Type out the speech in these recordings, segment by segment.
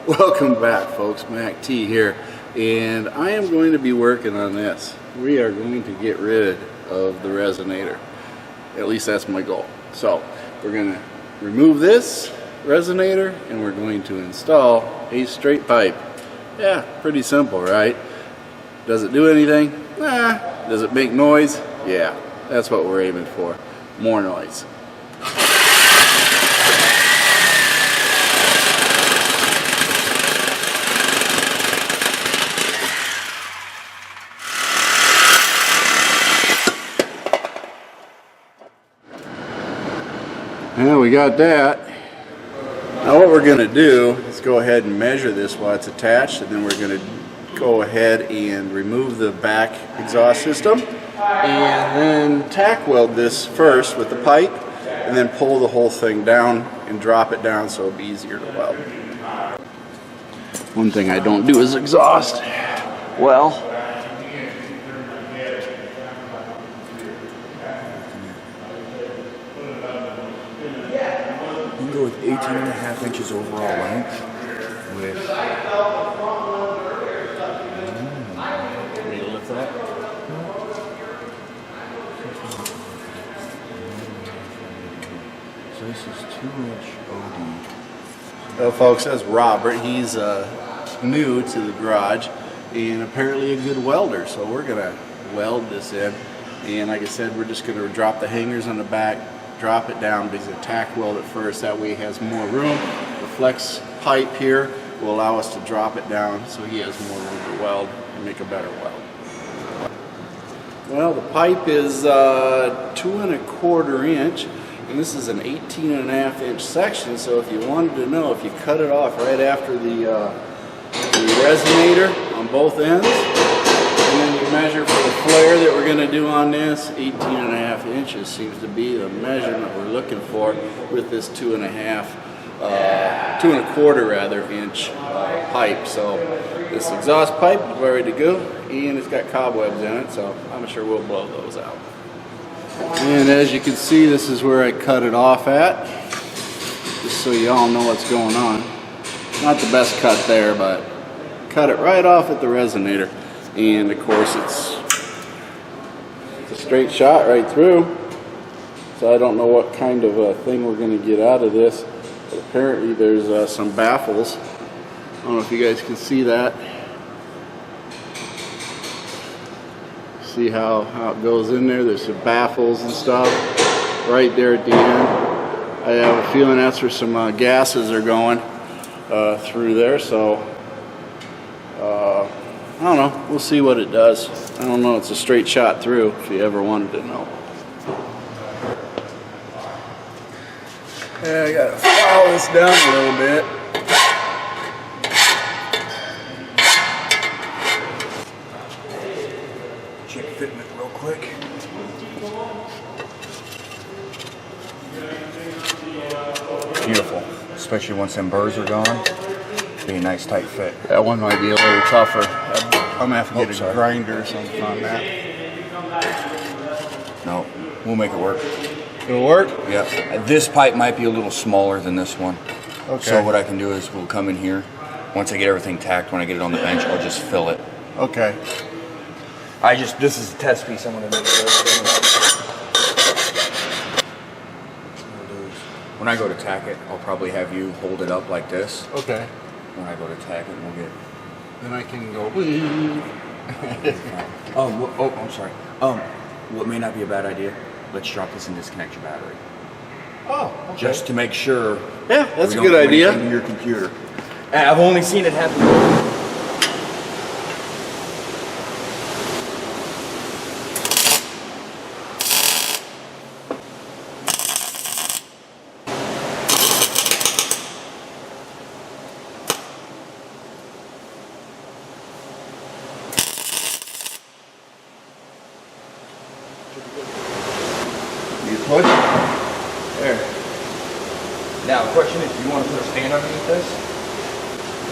Welcome back, folks. Mac T here, and I am going to be working on this. We are going to get rid of the resonator. At least that's my goal. So we're going to remove this resonator and we're going to install a straight pipe. Yeah, pretty simple, right? Does it do anything? Nah. Does it make noise? Yeah, that's what we're aiming for. More noise. Now we got that. Now what we're going to do is go ahead and measure this while it's attached, and then we're going to go ahead and remove the back exhaust system and then tack weld this first with the pipe and then pull the whole thing down and drop it down so it'll be easier to weld. One thing I don't do is exhaust well. Go with 18.5 inches overall length with Need to lift that? So this is 2-inch OD. Well, folks, that's Robert. He's new to the garage and apparently a good welder, so we're gonna weld this in, and like I said, we're just gonna drop the hangers on the back, drop it down, because the tack weld it first, that way he has more room. The flex pipe here will allow us to drop it down so he has more room to weld and make a better weld. Well, the pipe is 2¼ inch, and this is an 18.5 inch section, so if you wanted to know, if you cut it off right after the resonator on both ends, and then you measure for the flare that we're going to do on this, 18.5 inches seems to be the measurement we're looking for with this 2¼ rather inch pipe. So this exhaust pipe is ready to go, and it's got cobwebs in it, so I'm sure we'll blow those out. And as you can see, this is where I cut it off at, just so you all know what's going on. Not the best cut there, but cut it right off at the resonator. And of course it's a straight shot right through, so I don't know what kind of a thing we're going to get out of this, but apparently there's some baffles. I don't know if you guys can see that. See how it goes in there? There's some baffles and stuff right there at the end. I have a feeling that's where some gases are going through there, so I don't know. We'll see what it does. I don't know. It's a straight shot through, if you ever wanted to know. Yeah, I gotta file this down a little bit. check fitment real quick. Beautiful, especially once them burrs are gone. Be a nice tight fit. That one might be a little tougher. I'm gonna have to get a grinder or something on that. No, we'll make it work. It'll work? Yeah. This pipe might be a little smaller than this one. Okay. So what I can do is we'll come in here. Once I get everything tacked, when I get it on the bench, I'll just fill it. Okay. This is a test piece I'm gonna make sure. When I go to tack it, I'll probably have you hold it up like this. Okay. When I go to tack it, we'll get. Then I can go. I'm sorry. What may not be a bad idea? Let's drop this and disconnect your battery. Oh, okay. Just to make sure. Yeah, that's a we don't good do idea. anything to your computer. I've only seen it happen. You push? There. Now the question is, do you want to put a stand underneath this?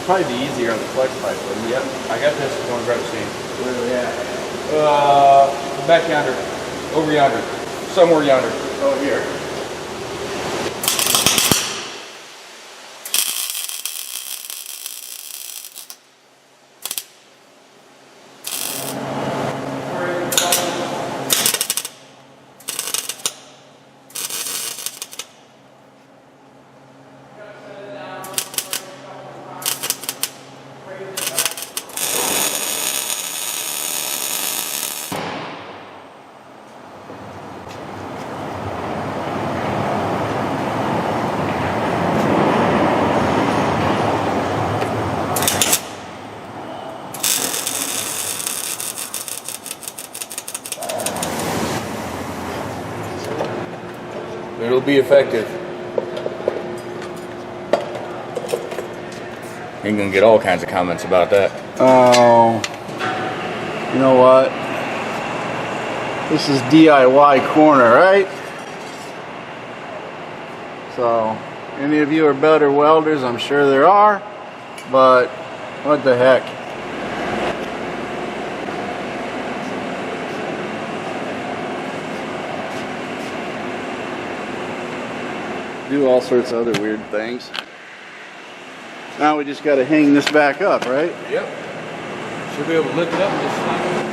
probably be easier on the flex pipe. Yep, I got this. Going to grab a stand. Where are we at? Back yonder, over yonder, somewhere yonder. Oh, here. It'll be effective. You're gonna get all kinds of comments about that. Oh, you know what? This is DIY corner, right? So, any of you are better welders, I'm sure there are, but what the heck? Do all sorts of other weird things. Now we just got to hang this back up, right? Yep. Should be able to lift it up and just slide it.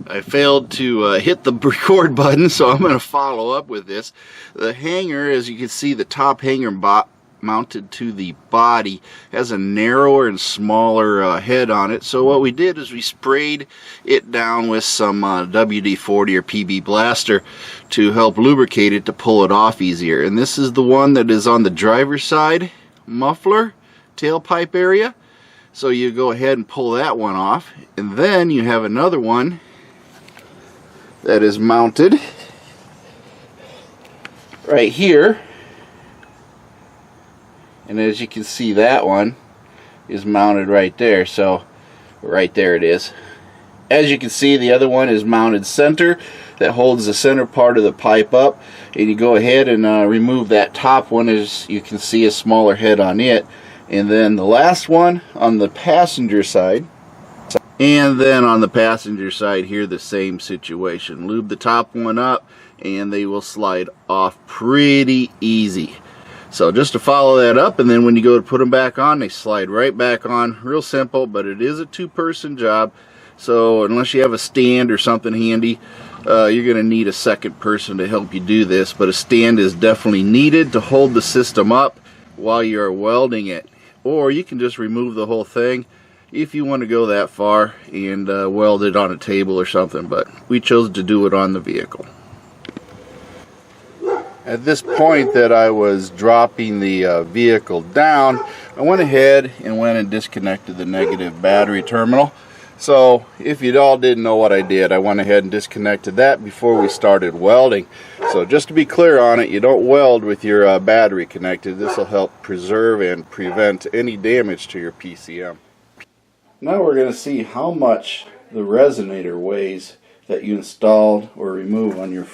I failed to hit the record button, so I'm going to follow up with this. The hanger, as you can see, the top hanger mounted to the body has a narrower and smaller head on it. So what we did is we sprayed it down with some WD-40 or PB Blaster to help lubricate it to pull it off easier. And this is the one that is on the driver's side muffler tailpipe area. So you go ahead and pull that one off, and then you have another one that is mounted right here, and as you can see, that one is mounted right there. So right there it is. As you can see, the other one is mounted center, that holds the center part of the pipe up, and you go ahead and remove that top one. As you can see, a smaller head on it. And then the last one on the passenger side. And then on the passenger side here, the same situation. Lube the top one up and they will slide off pretty easy. So just to follow that up, and then when you go to put them back on, they slide right back on. Real simple, but it is a two-person job. So unless you have a stand or something handy, you're going to need a second person to help you do this. But a stand is definitely needed to hold the system up while you're welding it. Or you can just remove the whole thing if you want to go that far and weld it on a table or something, but we chose to do it on the vehicle. At this point that I was dropping the vehicle down, I went ahead and disconnected the negative battery terminal. So if you all didn't know what I did, I went ahead and disconnected that before we started welding. So just to be clear on it, you don't weld with your battery connected. This will help preserve and prevent any damage to your PCM. Now we're going to see how much the resonator weighs that you installed or remove on your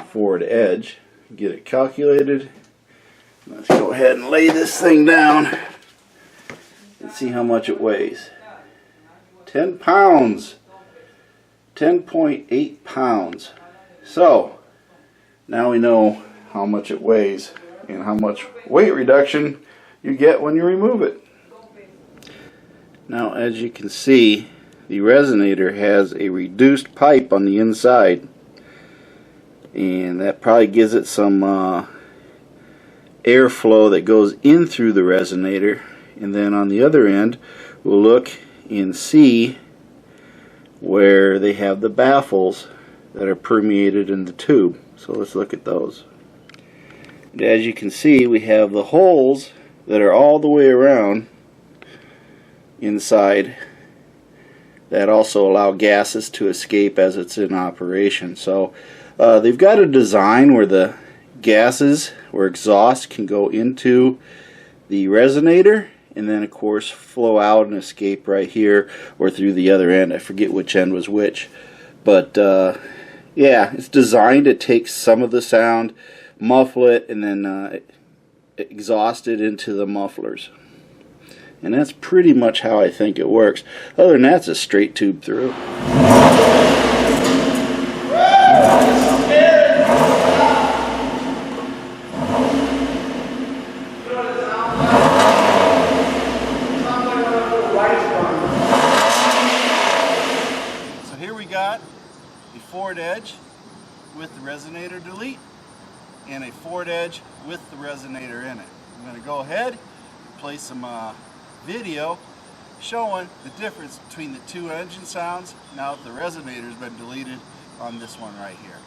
Ford Edge. Get it calculated. Let's go ahead and lay this thing down and see how much it weighs. 10 pounds. 10.8 pounds. So now we know how much it weighs and how much weight reduction you get when you remove it. Now, as you can see, the resonator has a reduced pipe on the inside, and that probably gives it some airflow that goes in through the resonator. And then on the other end, we'll look and see where they have the baffles that are permeated in the tube. So let's look at those. And as you can see, we have the holes that are all the way around inside that also allow gases to escape as it's in operation. So they've got a design where the gases or exhaust can go into the resonator and then of course flow out and escape right here or through the other end. I forget which end was which, but yeah, it's designed to take some of the sound, muffle it, and then exhaust it into the mufflers. And that's pretty much how I think it works. Other than that, it's a straight tube through. So here we got a Ford Edge with the resonator delete and a Ford Edge with the resonator in it. I'm going to go ahead and play some video showing the difference between the two engine sounds now that the resonator has been deleted on this one right here.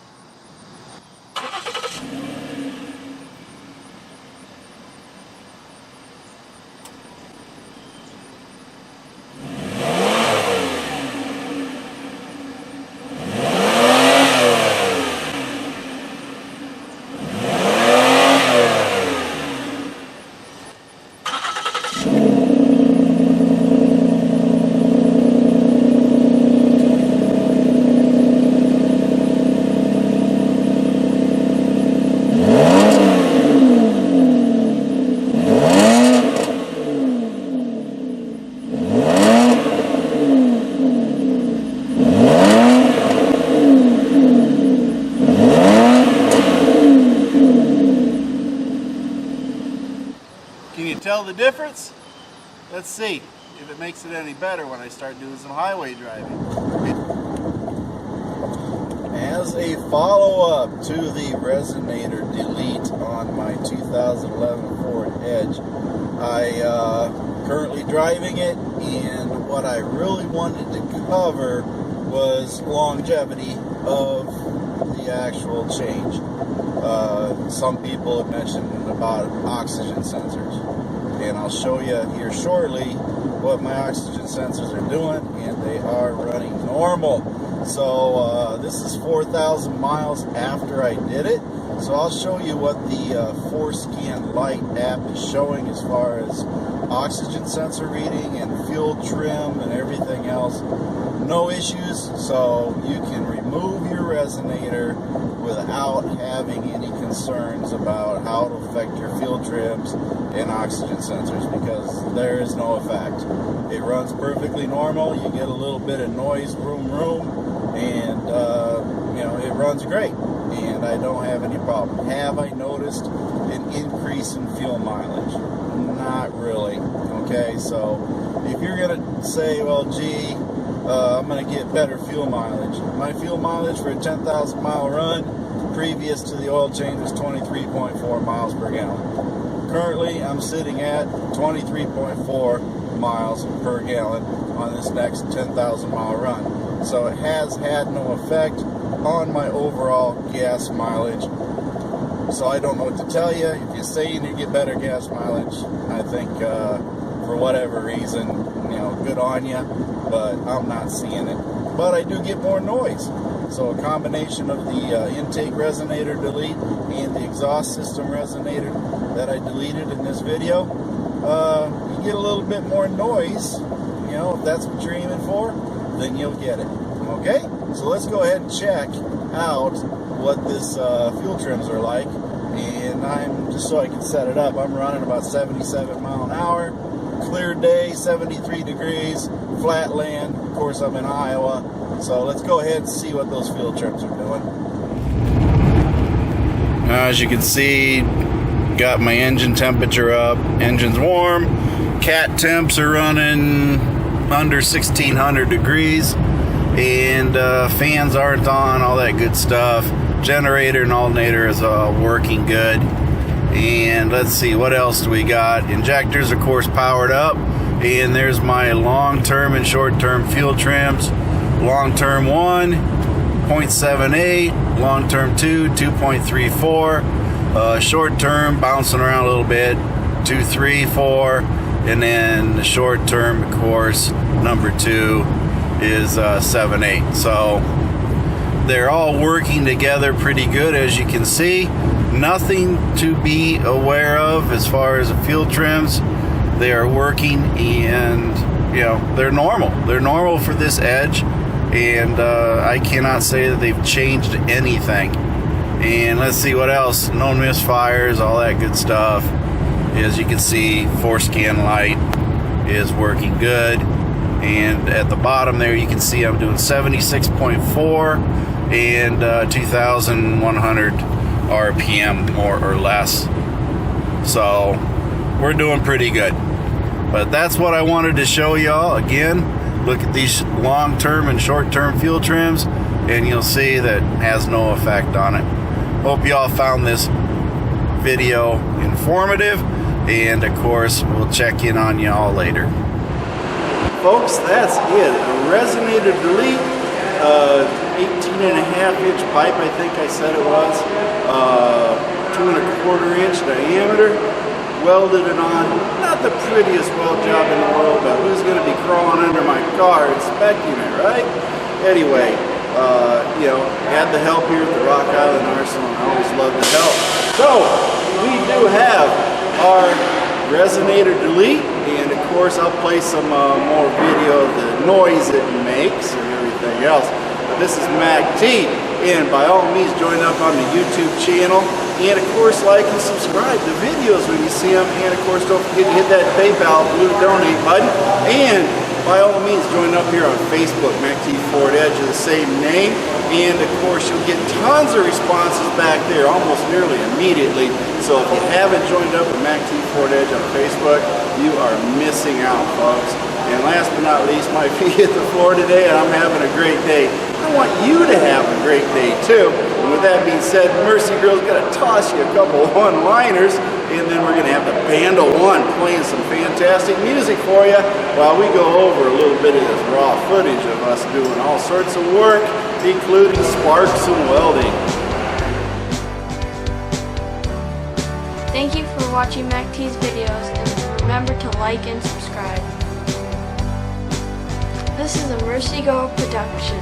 Can you tell the difference? Let's see if it makes it any better when I start doing some highway driving. As a follow-up to the resonator delete on my 2011 Ford Edge, I currently driving it, and what I really wanted to cover was longevity of the actual change. Some people have mentioned about oxygen sensors, and I'll show you here shortly what my oxygen sensors are doing, and they are running normal. So this is 4,000 miles after I did it, so I'll show you what the ForScan Lite app is showing as far as oxygen sensor reading and fuel trim and everything else. No issues, so you can remove your resonator without having any concerns about how it'll affect your fuel trims and oxygen sensors, because there is no effect. It runs perfectly normal. You get a little bit of noise, vroom vroom, and you know, it runs great, and I don't have any problem. Have I noticed an increase in fuel mileage? Not really. Okay, so if you're gonna say, well, gee, I'm going to get better fuel mileage. My fuel mileage for a 10,000 mile run previous to the oil change was 23.4 miles per gallon. Currently, I'm sitting at 23.4 miles per gallon on this next 10,000 mile run. So it has had no effect on my overall gas mileage. So I don't know what to tell you. If you're saying you get better gas mileage, I think for whatever reason, you know, good on you, but I'm not seeing it. But I do get more noise. So a combination of the intake resonator delete and the exhaust system resonator that I deleted in this video, you get a little bit more noise. You know, if that's what you're aiming for, then you'll get it. Okay? So let's go ahead and check out what this fuel trims are like. And I'm, just so I can set it up, I'm running about 77 mile an hour. Clear day, 73 degrees, flat land. Of course, I'm in Iowa. So let's go ahead and see what those fuel trims are doing. As you can see, got my engine temperature up. Engine's warm. Cat temps are running under 1600 degrees. And fans aren't on, all that good stuff. Generator and alternator is working good. And let's see, what else do we got? Injectors, of course, powered up. And there's my long-term and short-term fuel trims. Long-term 1, 0.78. Long-term 2, 2.34. Short term, bouncing around a little bit, 2, 3, 4, and then the short term, of course, number 2 is 7, 8. So they're all working together pretty good, as you can see. Nothing to be aware of as far as the fuel trims. They are working, and you know, they're normal. They're normal for this Edge, and I cannot say that they've changed anything. And let's see what else. No misfires, all that good stuff. As you can see, forescan light is working good. And at the bottom there, you can see I'm doing 76.4 and 2,100 RPM, more or less. So we're doing pretty good. But that's what I wanted to show y'all. Again, look at these long-term and short-term fuel trims, and you'll see that it has no effect on it. Hope y'all found this video informative, and of course we'll check in on y'all later. Folks, that's it. A Resonator delete, 18.5-inch pipe, I think I said it was, 2 1/4-inch diameter, welded it on. Not the prettiest weld job in the world, but who's going to be crawling under my car inspecting it, right? Anyway, you know, had the help here at the Rock Island Arsenal, and I always love the help. So, we do have our Resonator delete, and of course I'll play some more video of the noise it makes and everything else. But this is MACT, and by all means join up on the YouTube channel, and of course like and subscribe to videos when you see them, and of course don't forget to hit that PayPal blue donate button, and by all means join up here on Facebook, MACTFORDEDGE is the same name, and of course you'll get tons of responses back there almost nearly immediately. So if you haven't joined up with MACTFORDEDGE on Facebook, you are missing out, folks. And last but not least, my feet hit the floor today and I'm having a great day. I want you to have a great day too. And with that being said, Mercy Girl's gonna toss you a couple one-liners, and then we're gonna have the Band of One playing some fantastic music for you while we go over a little bit of this raw footage of us doing all sorts of work, including sparks and welding. Thank you for watching MACT's videos, and remember to like and subscribe. This is a Mercy Girl production.